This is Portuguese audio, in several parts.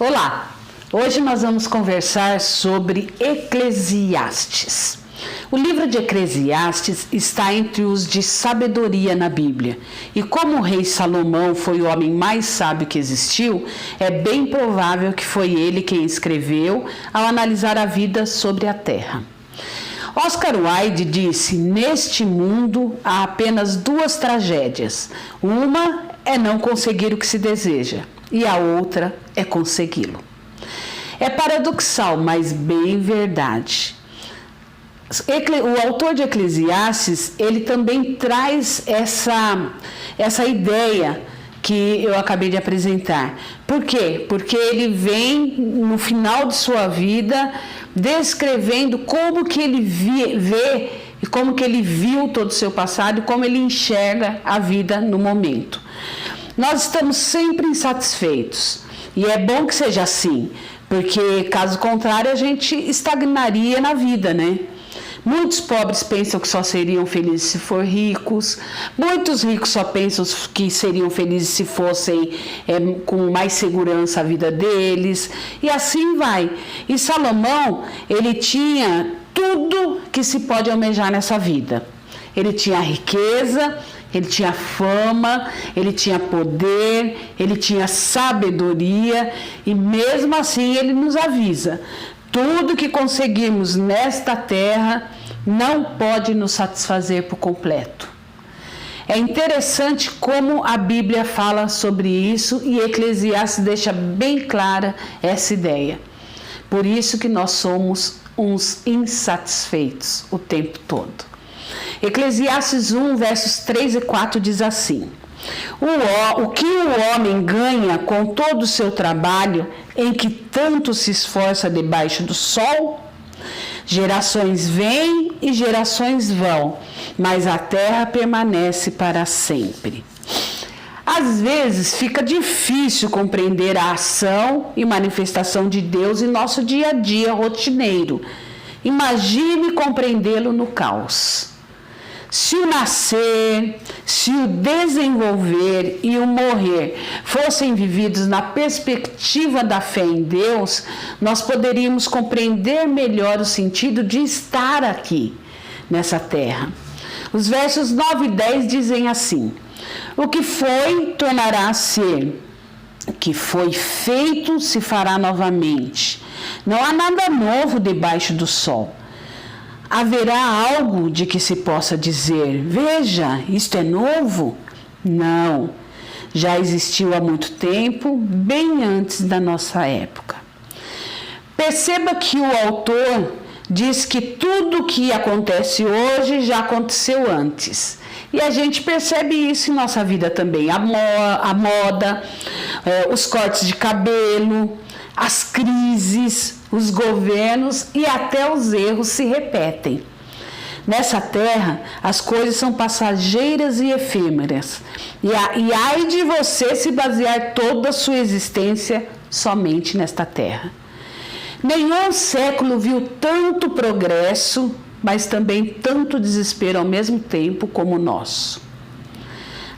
Olá! Hoje nós vamos conversar sobre Eclesiastes. O livro de Eclesiastes está entre os de sabedoria na Bíblia. E como o rei Salomão foi o homem mais sábio que existiu, é bem provável que foi ele quem escreveu ao analisar a vida sobre a terra. Oscar Wilde disse: neste mundo há apenas duas tragédias. Uma é não conseguir o que se deseja e a outra é consegui-lo. É paradoxal, mas bem verdade. O autor de Eclesiastes, ele também traz essa ideia que eu acabei de apresentar. Por quê? Porque ele vem no final de sua vida descrevendo como que ele vê e como que ele viu todo o seu passado e como ele enxerga a vida no momento. Nós estamos sempre insatisfeitos e é bom que seja assim, porque caso contrário a gente estagnaria na vida, né? Muitos pobres pensam que só seriam felizes se for ricos, muitos ricos só pensam que seriam felizes se fossem com mais segurança a vida deles, e assim vai. E Salomão, ele tinha tudo que se pode almejar nessa vida. Ele tinha riqueza, ele tinha fama, ele tinha poder, ele tinha sabedoria, e mesmo assim ele nos avisa: tudo que conseguirmos nesta terra não pode nos satisfazer por completo. É interessante como a Bíblia fala sobre isso e Eclesiastes deixa bem clara essa ideia. Por isso que nós somos uns insatisfeitos o tempo todo. Eclesiastes 1, versos 3 e 4 diz assim: o que o homem ganha com todo o seu trabalho, em que tanto se esforça debaixo do sol? Gerações vêm e gerações vão, mas a terra permanece para sempre. Às vezes fica difícil compreender a ação e manifestação de Deus em nosso dia a dia rotineiro. Imagine compreendê-lo no caos. Se o nascer, se o desenvolver e o morrer fossem vividos na perspectiva da fé em Deus, nós poderíamos compreender melhor o sentido de estar aqui, nessa terra. Os versos 9 e 10 dizem assim: o que foi, tornará a ser. O que foi feito, se fará novamente. Não há nada novo debaixo do sol. Haverá algo de que se possa dizer: veja, isto é novo? Não, já existiu há muito tempo, bem antes da nossa época. Perceba que o autor diz que tudo o que acontece hoje já aconteceu antes. E a gente percebe isso em nossa vida também. A moda, os cortes de cabelo, as crises, os governos e até os erros se repetem. Nessa terra, as coisas são passageiras e efêmeras. E ai de você se basear toda a sua existência somente nesta terra. Nenhum século viu tanto progresso, mas também tanto desespero ao mesmo tempo como o nosso.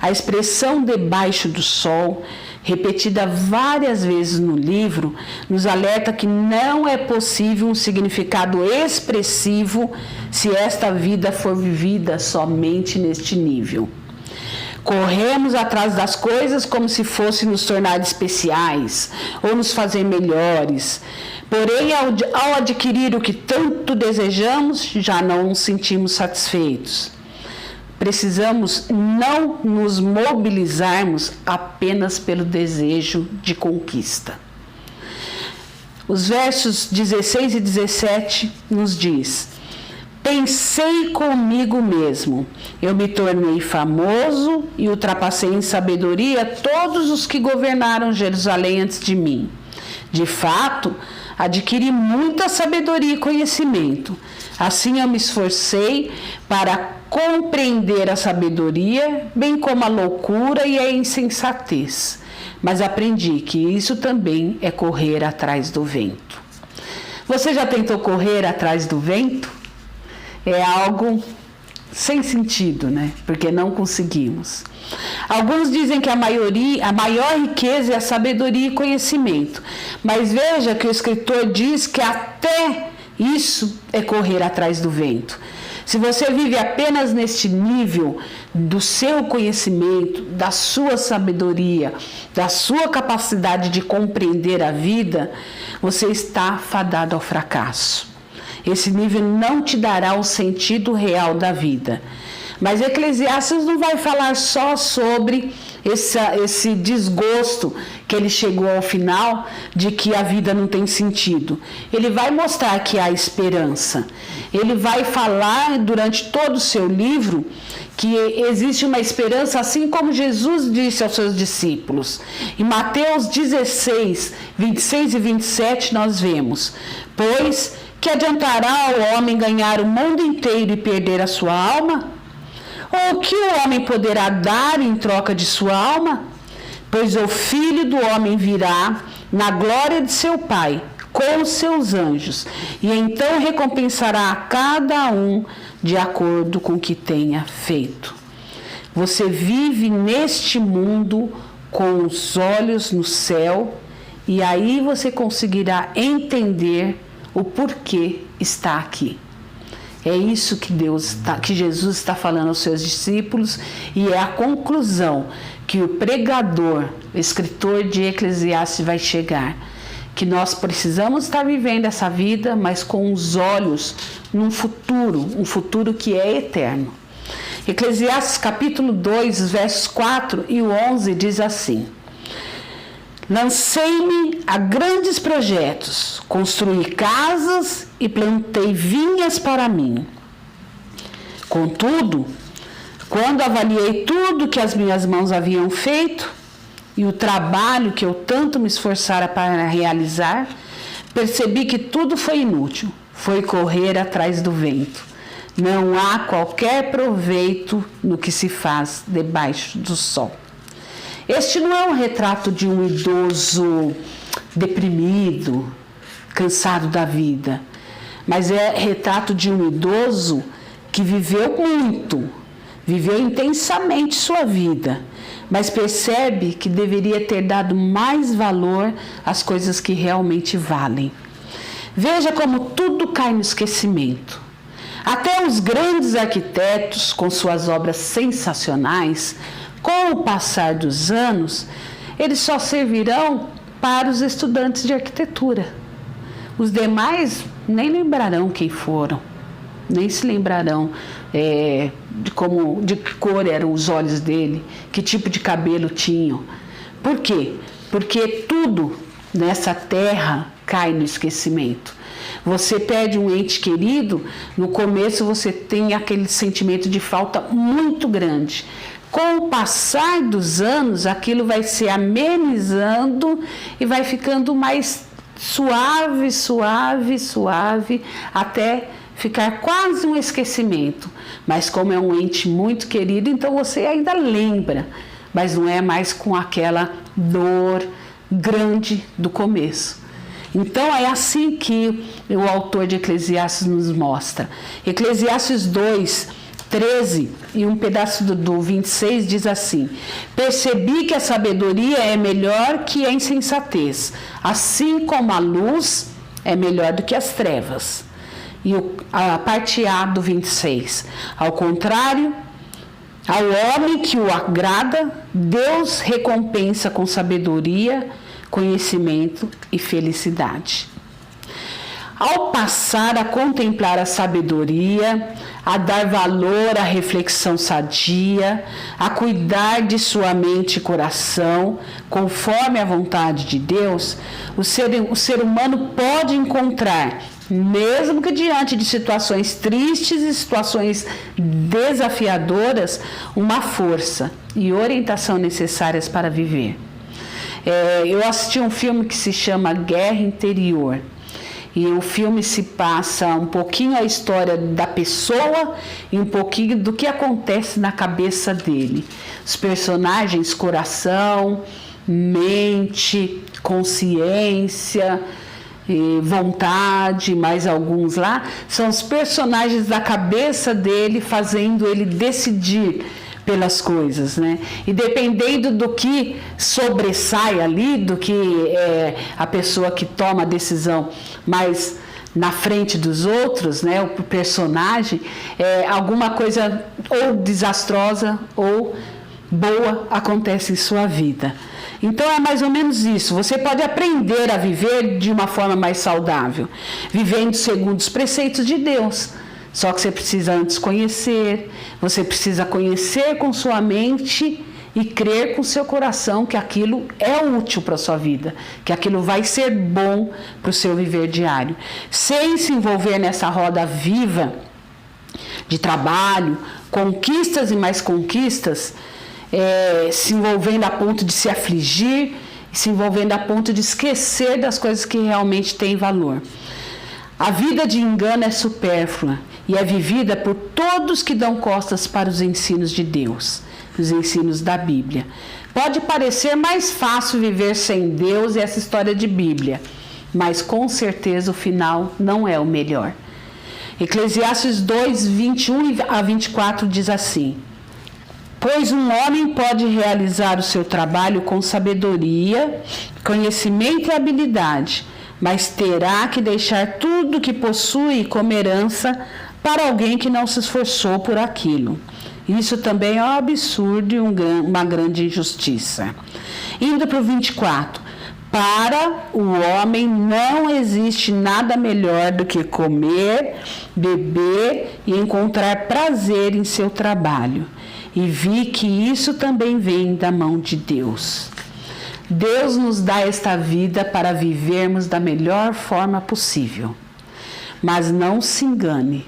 A expressão debaixo do sol, repetida várias vezes no livro, nos alerta que não é possível um significado expressivo se esta vida for vivida somente neste nível. Corremos atrás das coisas como se fossem nos tornar especiais ou nos fazer melhores. Porém, ao adquirir o que tanto desejamos, já não nos sentimos satisfeitos. Precisamos não nos mobilizarmos apenas pelo desejo de conquista. Os versos 16 e 17 nos diz: pensei comigo mesmo, eu me tornei famoso e ultrapassei em sabedoria todos os que governaram Jerusalém antes de mim. De fato, adquiri muita sabedoria e conhecimento. Assim eu me esforcei para compreender a sabedoria, bem como a loucura e a insensatez. Mas aprendi que isso também é correr atrás do vento. Você já tentou correr atrás do vento? É algo sem sentido, né? Porque não conseguimos. Alguns dizem que a maior riqueza é a sabedoria e conhecimento. Mas veja que o escritor diz que até isso é correr atrás do vento. Se você vive apenas neste nível do seu conhecimento, da sua sabedoria, da sua capacidade de compreender a vida, você está fadado ao fracasso. Esse nível não te dará o sentido real da vida. Mas Eclesiastes não vai falar só sobre esse desgosto que ele chegou ao final de que a vida não tem sentido. Ele vai mostrar que há esperança. Ele vai falar durante todo o seu livro que existe uma esperança, assim como Jesus disse aos seus discípulos. Em Mateus 16, 26 e 27 nós vemos: pois que adiantará ao homem ganhar o mundo inteiro e perder a sua alma? Ou o que o homem poderá dar em troca de sua alma? Pois o Filho do Homem virá na glória de seu Pai, com os seus anjos, e então recompensará a cada um de acordo com o que tenha feito. Você vive neste mundo com os olhos no céu, e aí você conseguirá entender o porquê está aqui. É isso que Jesus está falando aos seus discípulos, e é a conclusão que o pregador, o escritor de Eclesiastes vai chegar. Que nós precisamos estar vivendo essa vida, mas com os olhos num futuro, um futuro que é eterno. Eclesiastes capítulo 2, versos 4 e 11 diz assim: lancei-me a grandes projetos, construí casas e plantei vinhas para mim. Contudo, quando avaliei tudo que as minhas mãos haviam feito e o trabalho que eu tanto me esforçara para realizar, percebi que tudo foi inútil, foi correr atrás do vento. Não há qualquer proveito no que se faz debaixo do sol. Este não é um retrato de um idoso deprimido, cansado da vida, mas é retrato de um idoso que viveu muito, viveu intensamente sua vida, mas percebe que deveria ter dado mais valor às coisas que realmente valem. Veja como tudo cai no esquecimento. Até os grandes arquitetos, com suas obras sensacionais, com o passar dos anos, eles só servirão para os estudantes de arquitetura. Os demais nem lembrarão quem foram, nem se lembrarão de que cor eram os olhos dele, que tipo de cabelo tinham. Por quê? Porque tudo nessa terra cai no esquecimento. Você perde um ente querido, no começo você tem aquele sentimento de falta muito grande. Com o passar dos anos, aquilo vai se amenizando e vai ficando mais suave, suave, suave, até ficar quase um esquecimento. Mas como é um ente muito querido, então você ainda lembra, mas não é mais com aquela dor grande do começo. Então é assim que o autor de Eclesiastes nos mostra. Eclesiastes 2, 13 e um pedaço do 26 diz assim: percebi que a sabedoria é melhor que a insensatez, assim como a luz é melhor do que as trevas. E a parte A do 26: ao contrário, ao homem que o agrada, Deus recompensa com sabedoria, conhecimento e felicidade. Ao passar a contemplar a sabedoria, a dar valor à reflexão sadia, a cuidar de sua mente e coração, conforme a vontade de Deus, o ser humano pode encontrar, mesmo que diante de situações tristes e situações desafiadoras, uma força e orientação necessárias para viver. Eu assisti um filme que se chama Guerra Interior. E o filme se passa um pouquinho a história da pessoa e um pouquinho do que acontece na cabeça dele. Os personagens, coração, mente, consciência, vontade, mais alguns lá, são os personagens da cabeça dele fazendo ele decidir pelas coisas, né? E dependendo do que sobressai ali, do que é a pessoa que toma a decisão mais na frente dos outros, né? O personagem, alguma coisa ou desastrosa ou boa acontece em sua vida. Então é mais ou menos isso. Você pode aprender a viver de uma forma mais saudável, vivendo segundo os preceitos de Deus. Só que você precisa antes conhecer, você precisa conhecer com sua mente e crer com seu coração que aquilo é útil para a sua vida, que aquilo vai ser bom para o seu viver diário. Sem se envolver nessa roda viva de trabalho, conquistas e mais conquistas, se envolvendo a ponto de se afligir, se envolvendo a ponto de esquecer das coisas que realmente têm valor. A vida de engano é supérflua e é vivida por todos que dão costas para os ensinos de Deus, os ensinos da Bíblia. Pode parecer mais fácil viver sem Deus e essa história de Bíblia, mas com certeza o final não é o melhor. Eclesiastes 2, 21 a 24 diz assim: pois um homem pode realizar o seu trabalho com sabedoria, conhecimento e habilidade, mas terá que deixar tudo que possui como herança para alguém que não se esforçou por aquilo. Isso também é um absurdo e uma grande injustiça. Indo para o 24. Para o homem não existe nada melhor do que comer, beber e encontrar prazer em seu trabalho. E vi que isso também vem da mão de Deus. Deus nos dá esta vida para vivermos da melhor forma possível. Mas não se engane.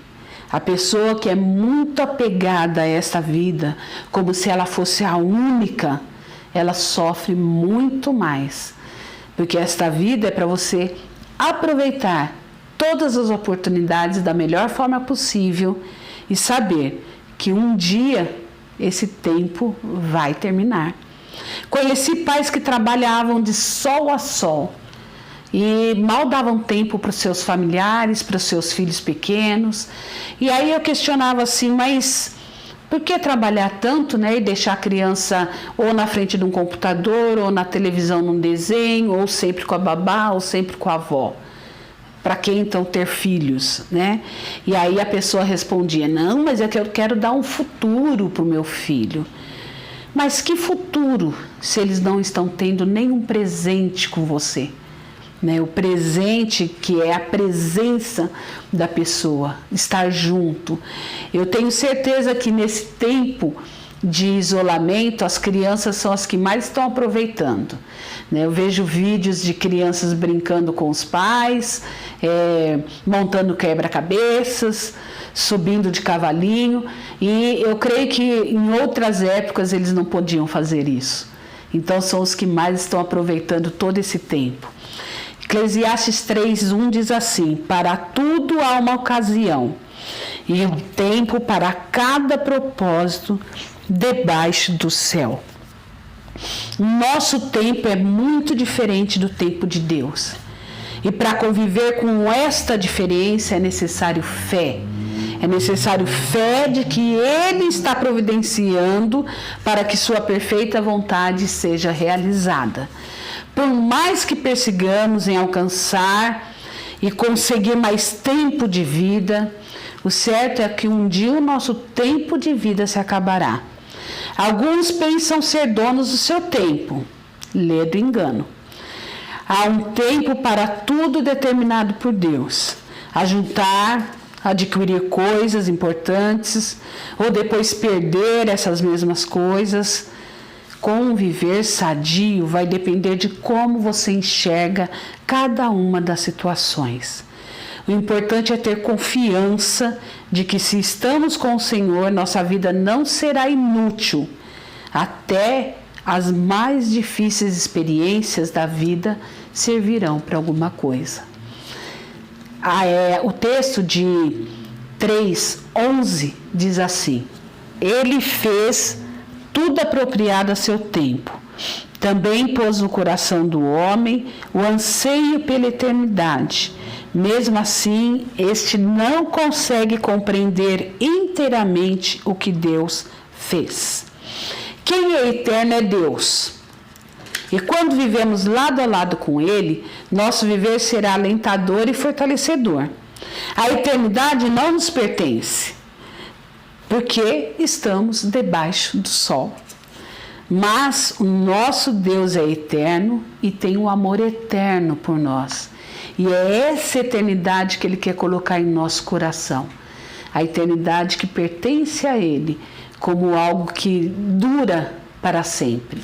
A pessoa que é muito apegada a esta vida, como se ela fosse a única, ela sofre muito mais. Porque esta vida é para você aproveitar todas as oportunidades da melhor forma possível e saber que um dia esse tempo vai terminar. Conheci pais que trabalhavam de sol a sol e mal davam tempo para os seus familiares, para os seus filhos pequenos. E aí eu questionava assim, mas por que trabalhar tanto, né, e deixar a criança ou na frente de um computador, ou na televisão num desenho, ou sempre com a babá, ou sempre com a avó? Para que então ter filhos, né? E aí a pessoa respondia, não, mas é que eu quero dar um futuro para o meu filho. Mas que futuro se eles não estão tendo nenhum presente com você? Né? O presente que é a presença da pessoa, estar junto. Eu tenho certeza que nesse tempo de isolamento, as crianças são as que mais estão aproveitando. Né? Eu vejo vídeos de crianças brincando com os pais, montando quebra-cabeças, subindo de cavalinho, e eu creio que em outras épocas eles não podiam fazer isso. Então são os que mais estão aproveitando todo esse tempo. Eclesiastes 3:1 diz assim: para tudo há uma ocasião e um tempo para cada propósito debaixo do céu. Nosso tempo é muito diferente do tempo de Deus. E para conviver com esta diferença é necessário fé. É necessário fé de que Ele está providenciando para que sua perfeita vontade seja realizada. Por mais que persigamos em alcançar e conseguir mais tempo de vida, o certo é que um dia o nosso tempo de vida se acabará. Alguns pensam ser donos do seu tempo. Lê do engano. Há um tempo para tudo determinado por Deus. Ajuntar, adquirir coisas importantes, ou depois perder essas mesmas coisas. Conviver sadio vai depender de como você enxerga cada uma das situações. O importante é ter confiança de que se estamos com o Senhor, nossa vida não será inútil. Até as mais difíceis experiências da vida servirão para alguma coisa. O texto de 3:11 diz assim: Ele fez tudo apropriado a seu tempo. Também pôs no coração do homem o anseio pela eternidade. Mesmo assim, este não consegue compreender inteiramente o que Deus fez. Quem é eterno é Deus. E quando vivemos lado a lado com Ele, nosso viver será alentador e fortalecedor. A eternidade não nos pertence, porque estamos debaixo do sol. Mas o nosso Deus é eterno e tem um amor eterno por nós. E é essa eternidade que Ele quer colocar em nosso coração. A eternidade que pertence a Ele, como algo que dura para sempre.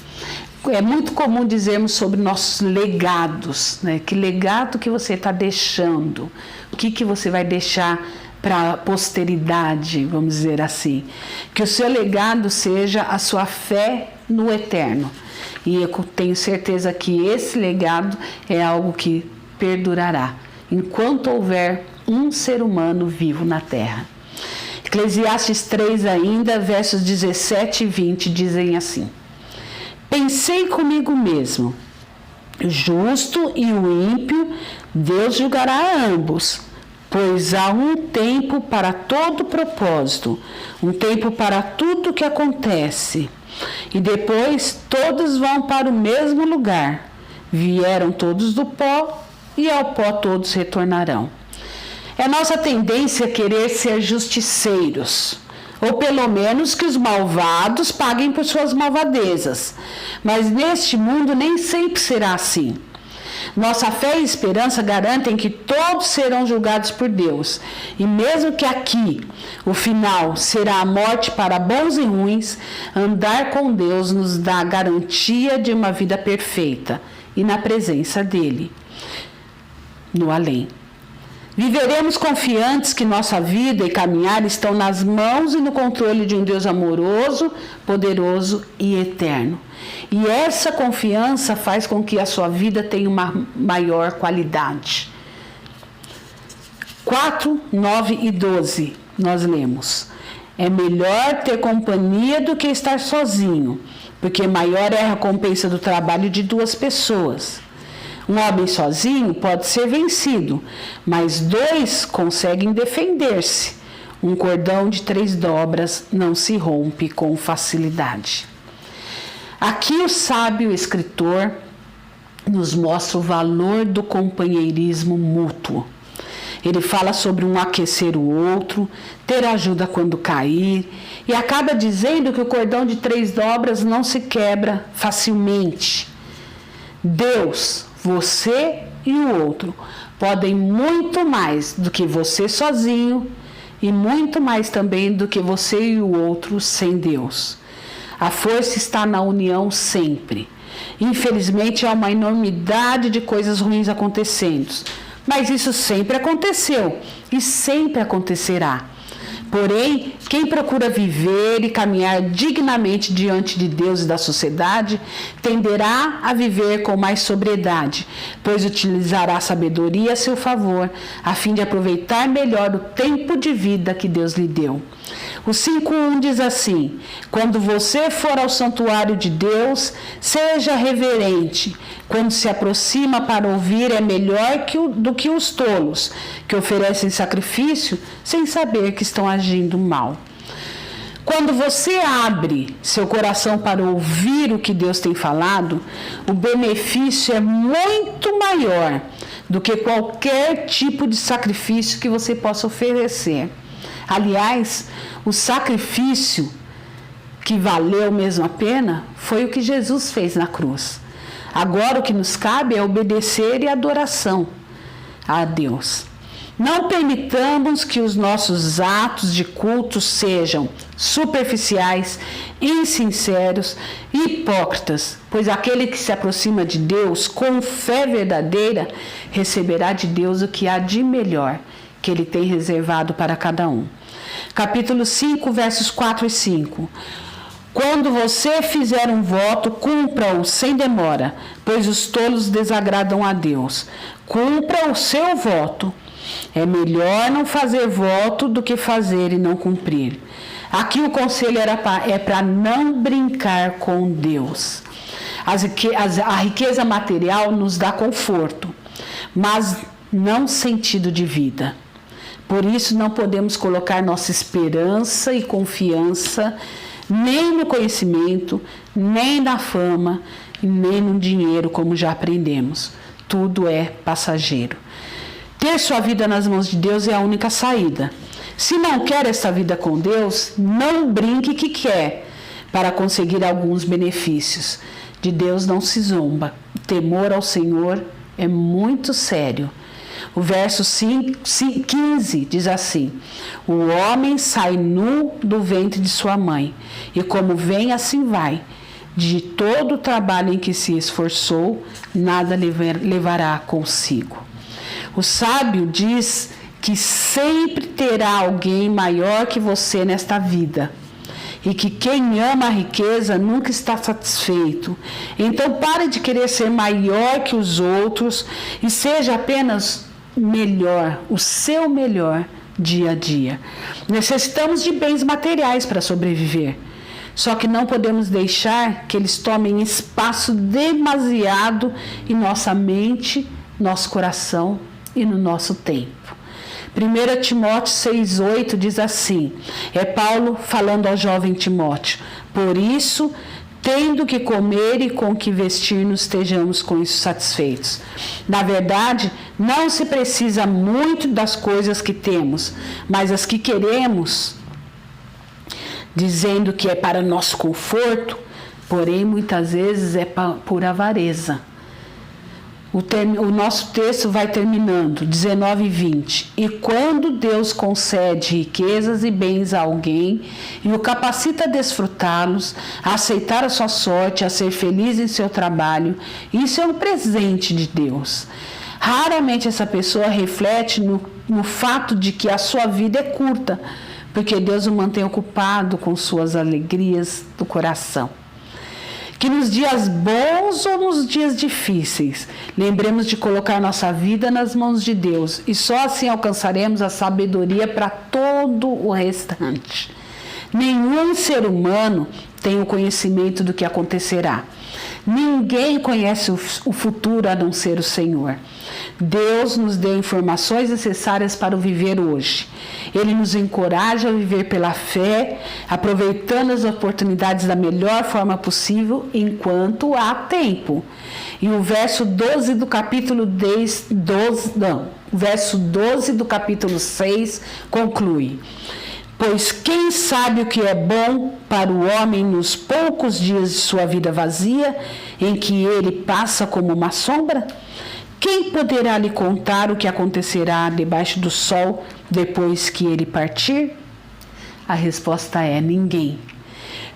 É muito comum dizermos sobre nossos legados, né? Que legado que você está deixando? O que você vai deixar para a posteridade, vamos dizer assim? Que o seu legado seja a sua fé no eterno. E eu tenho certeza que esse legado é algo que perdurará enquanto houver um ser humano vivo na terra. Eclesiastes 3 ainda, versos 17 e 20 dizem assim: Pensei comigo mesmo, o justo e o ímpio, Deus julgará a ambos, pois há um tempo para todo propósito, um tempo para tudo que acontece. E depois todos vão para o mesmo lugar. Vieram todos do pó e ao pó todos retornarão. É nossa tendência querer ser justiceiros, ou pelo menos que os malvados paguem por suas malvadezas. Mas neste mundo nem sempre será assim. Nossa fé e esperança garantem que todos serão julgados por Deus. E mesmo que aqui o final será a morte para bons e ruins, andar com Deus nos dá a garantia de uma vida perfeita e na presença dEle, no além. Viveremos confiantes que nossa vida e caminhar estão nas mãos e no controle de um Deus amoroso, poderoso e eterno. E essa confiança faz com que a sua vida tenha uma maior qualidade. 4, 9 e 12, nós lemos: É melhor ter companhia do que estar sozinho, porque maior é a recompensa do trabalho de duas pessoas. Um homem sozinho pode ser vencido, mas dois conseguem defender-se. Um cordão de 3 dobras não se rompe com facilidade. Aqui o sábio escritor nos mostra o valor do companheirismo mútuo. Ele fala sobre um aquecer o outro, ter ajuda quando cair, e acaba dizendo que o cordão de 3 dobras não se quebra facilmente. Deus, você e o outro podem muito mais do que você sozinho e muito mais também do que você e o outro sem Deus. A força está na união sempre. Infelizmente há uma enormidade de coisas ruins acontecendo, mas isso sempre aconteceu e sempre acontecerá. Porém, quem procura viver e caminhar dignamente diante de Deus e da sociedade, tenderá a viver com mais sobriedade, pois utilizará a sabedoria a seu favor, a fim de aproveitar melhor o tempo de vida que Deus lhe deu. O 5:1 diz assim: Quando você for ao santuário de Deus, seja reverente. Quando se aproxima para ouvir, é melhor do que os tolos, que oferecem sacrifício sem saber que estão agindo mal. Quando você abre seu coração para ouvir o que Deus tem falado, o benefício é muito maior do que qualquer tipo de sacrifício que você possa oferecer. Aliás, o sacrifício que valeu mesmo a pena foi o que Jesus fez na cruz. Agora o que nos cabe é obedecer e adoração a Deus. Não permitamos que os nossos atos de culto sejam superficiais, insinceros e hipócritas, pois aquele que se aproxima de Deus com fé verdadeira receberá de Deus o que há de melhor que Ele tem reservado para cada um. Capítulo 5, versos 4 e 5. Quando você fizer um voto, cumpra-o sem demora, pois os tolos desagradam a Deus. Cumpra o seu voto. É melhor não fazer voto do que fazer e não cumprir. Aqui o conselho é para não brincar com Deus. A riqueza material nos dá conforto, mas não sentido de vida. Por isso não podemos colocar nossa esperança e confiança nem no conhecimento, nem na fama, nem no dinheiro, como já aprendemos. Tudo é passageiro. Ter sua vida nas mãos de Deus é a única saída. Se não quer essa vida com Deus, não brinque que quer para conseguir alguns benefícios. De Deus não se zomba. O temor ao Senhor é muito sério. O verso 15 diz assim: o homem sai nu do ventre de sua mãe, e como vem, assim vai. De todo o trabalho em que se esforçou, nada levará consigo. O sábio diz que sempre terá alguém maior que você nesta vida, e que quem ama a riqueza nunca está satisfeito. Então pare de querer ser maior que os outros e seja apenas melhor, o seu melhor dia a dia. Necessitamos de bens materiais para sobreviver, só que não podemos deixar que eles tomem espaço demasiado em nossa mente, nosso coração e no nosso tempo. 1 Timóteo 6,8 diz assim, é Paulo falando ao jovem Timóteo: por isso, tendo que comer e com que vestir-nos, estejamos com isso satisfeitos. Na verdade, não se precisa muito das coisas que temos, mas as que queremos, dizendo que é para nosso conforto, porém muitas vezes é por avareza. O nosso texto vai terminando, 19 e 20. E quando Deus concede riquezas e bens a alguém e o capacita a desfrutá-los, a aceitar a sua sorte, a ser feliz em seu trabalho, isso é um presente de Deus. Raramente essa pessoa reflete no fato de que a sua vida é curta, porque Deus o mantém ocupado com suas alegrias do coração. Que nos dias bons ou nos dias difíceis, lembremos de colocar nossa vida nas mãos de Deus e só assim alcançaremos a sabedoria para todo o restante. Nenhum ser humano tem o conhecimento do que acontecerá. Ninguém conhece o futuro a não ser o Senhor. Deus nos deu informações necessárias para o viver hoje. Ele nos encoraja a viver pela fé, aproveitando as oportunidades da melhor forma possível enquanto há tempo. E o verso 12 do capítulo 6 conclui: pois quem sabe o que é bom para o homem nos poucos dias de sua vida vazia, em que ele passa como uma sombra? Quem poderá lhe contar o que acontecerá debaixo do sol depois que ele partir? A resposta é: ninguém.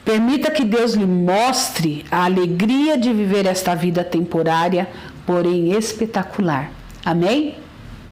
Permita que Deus lhe mostre a alegria de viver esta vida temporária, porém espetacular. Amém?